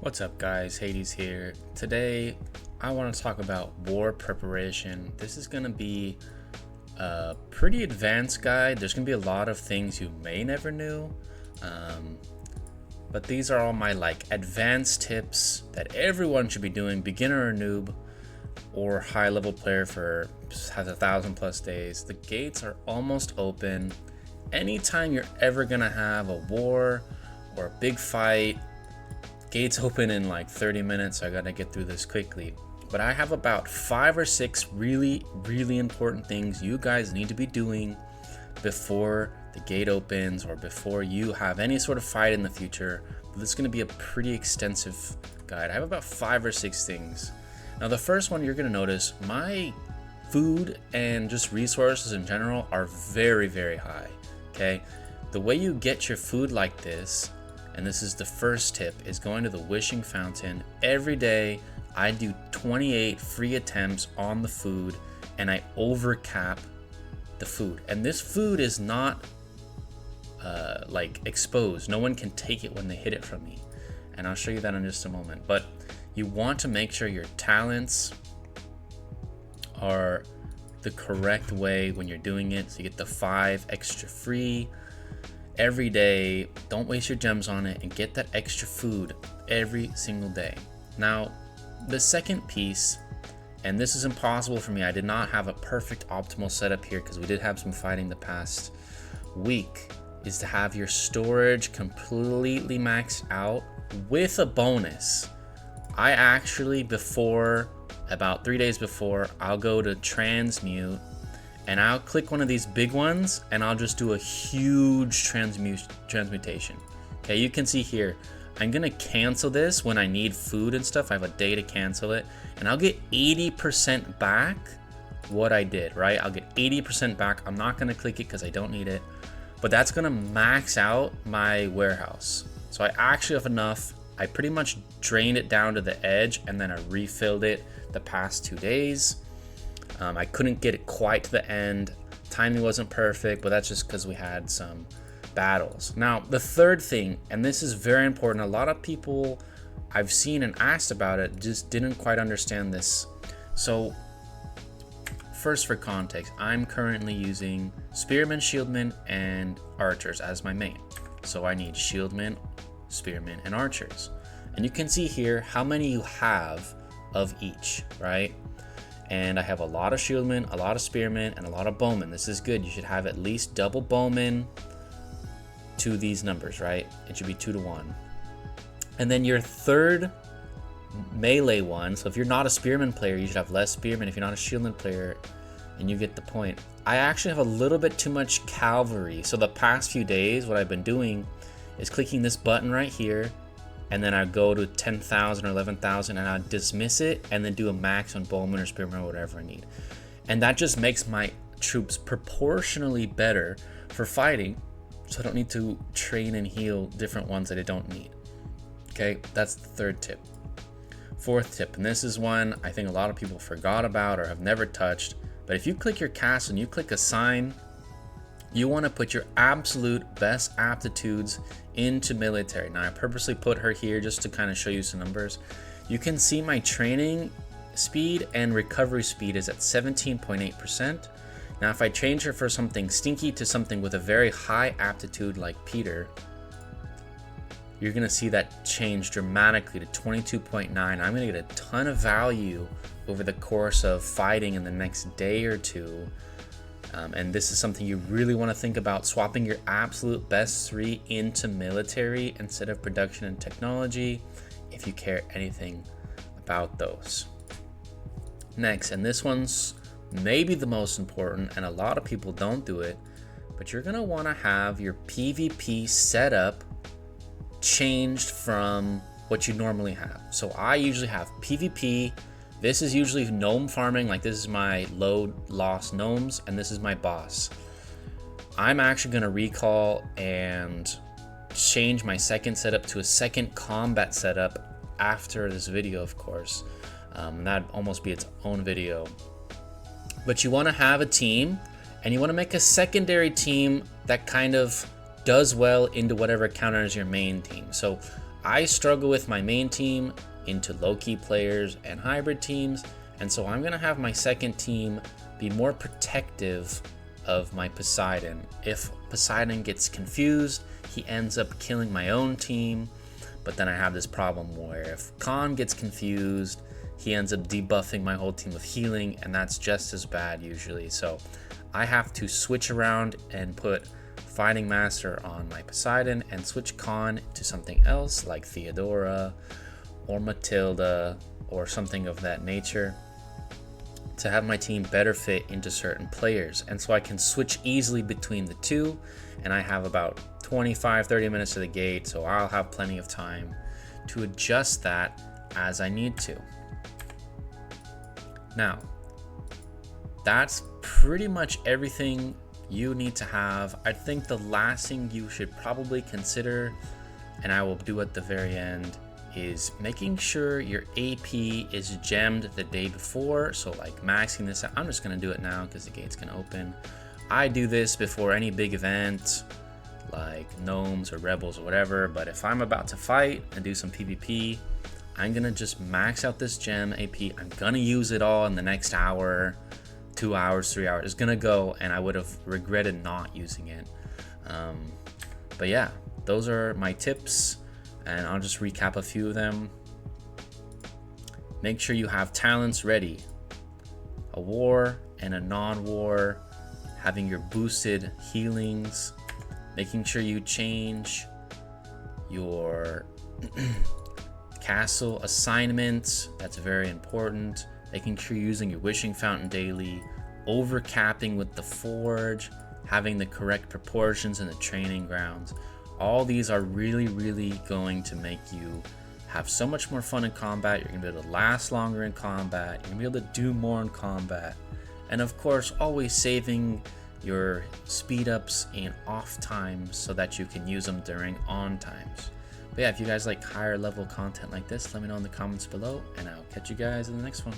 What's up guys, Hades here. Today I want to talk about war preparation. This is going to be a pretty advanced guide. There's going to be a lot of things you may never knew, but these are all my advanced tips that everyone should be doing, beginner or noob or high level player for has 1,000+ days. The gates are almost open. Anytime you're ever going to have a war or a big fight, gates open in 30 minutes, so I gotta get through this quickly. But I have about 5 or 6 really important things you guys need to be doing before the gate opens or before you have any sort of fight in the future. This is gonna be a pretty extensive guide. I have about 5 or 6 things. Now the first one, you're gonna notice my food and just resources in general are very high. Okay, the way you get your food like this, and this is the first tip, is going to the wishing fountain. Every day I do 28 free attempts on the food and I overcap the food. And this food is not exposed. No one can take it when they hit it from me. And I'll show you that in just a moment. But you want to make sure your talents are the correct way when you're doing it. So you get the 5 extra free every day. Don't waste your gems on it and get that extra food every single day. Now the second piece, and this is impossible for me, I did not have a perfect optimal setup here because we did have some fighting the past week, is to have your storage completely maxed out with a bonus. I actually, before about 3 days before, I'll go to Transmute and I'll click one of these big ones and I'll just do a huge transmutation. Okay, you can see here, I'm gonna cancel this when I need food and stuff. I have a day to cancel it and I'll get 80% back what I did, right? I'll get 80% back. I'm not gonna click it because I don't need it, but that's gonna max out my warehouse. So I actually have enough. I pretty much drained it down to the edge and then I refilled it the past 2 days. I couldn't get it quite to the end. Timing wasn't perfect, but that's just because we had some battles. Now, the third thing, and this is very important, a lot of people I've seen and asked about it just didn't quite understand this. So, first for context, I'm currently using Spearmen, Shieldmen, and Archers as my main. So I need Shieldmen, Spearmen, and Archers. And you can see here how many you have of each, right? And I have a lot of Shieldmen, a lot of Spearmen, and a lot of Bowmen. This is good. You should have at least double Bowmen to these numbers, right? It should be 2 to 1. And then your third melee one, so if you're not a Spearman player, you should have less Spearmen. If you're not a Shieldman player, and you get the point. I actually have a little bit too much cavalry. So the past few days, what I've been doing is clicking this button right here, and then I go to 10,000 or 11,000 and I dismiss it and then do a max on Bowman or Spearman or whatever I need. And that just makes my troops proportionally better for fighting, so I don't need to train and heal different ones that I don't need. Okay, that's the third tip. Fourth tip, and this is one I think a lot of people forgot about or have never touched, but if you click your castle and you click assign, you want to put your absolute best aptitudes into military. Now I purposely put her here just to kind of show you some numbers. You can see my training speed and recovery speed is at 17.8%. Now if I change her for something stinky to something with a very high aptitude like Peter, you're gonna see that change dramatically to 22.9. I'm gonna get a ton of value over the course of fighting in the next day or two. And this is something you really want to think about, swapping your absolute best 3 into military instead of production and technology, if you care anything about those. Next, and this one's maybe the most important, and a lot of people don't do it, but you're going to want to have your PvP setup changed from what you normally have. So I usually have PvP. This is usually gnome farming, like this is my low loss gnomes, and this is my boss. I'm actually gonna recall and change my second setup to a second combat setup after this video, of course. That'd almost be its own video. But you wanna have a team, and you wanna make a secondary team that kind of does well into whatever counters your main team. So I struggle with my main team into low-key players and hybrid teams, and so I'm gonna have my second team be more protective of my Poseidon. If Poseidon gets confused, he ends up killing my own team, but then I have this problem where if Khan gets confused, he ends up debuffing my whole team with healing, and that's just as bad usually. So I have to switch around and put Fighting Master on my Poseidon and switch Khan to something else like Theodora or Matilda or something of that nature to have my team better fit into certain players. And so I can switch easily between the two, and I have about 25-30 minutes to the gate, so I'll have plenty of time to adjust that as I need to. Now, that's pretty much everything you need to have. I think the last thing you should probably consider, and I will do at the very end, is making sure your AP is gemmed the day before. So like maxing this out. I'm just gonna do it now because the gate's gonna open. I do this before any big event like gnomes or rebels or whatever, but if I'm about to fight and do some PvP, I'm gonna just max out this gem AP. I'm gonna use it all in the next hour, 2 hours, 3 hours. It's gonna go, and I would have regretted not using it. But yeah, those are my tips, and I'll just recap a few of them. Make sure you have talents ready. A war and a non-war, having your boosted healings, making sure you change your castle assignments, that's very important. Making sure you're using your wishing fountain daily, overcapping with the forge, having the correct proportions in the training grounds. All these are really going to make you have so much more fun in combat. You're gonna be able to last longer in combat. You're gonna be able to do more in combat. And of course, always saving your speed ups in off times so that you can use them during on times. But yeah, if you guys like higher level content like this, let me know in the comments below, and I'll catch you guys in the next one.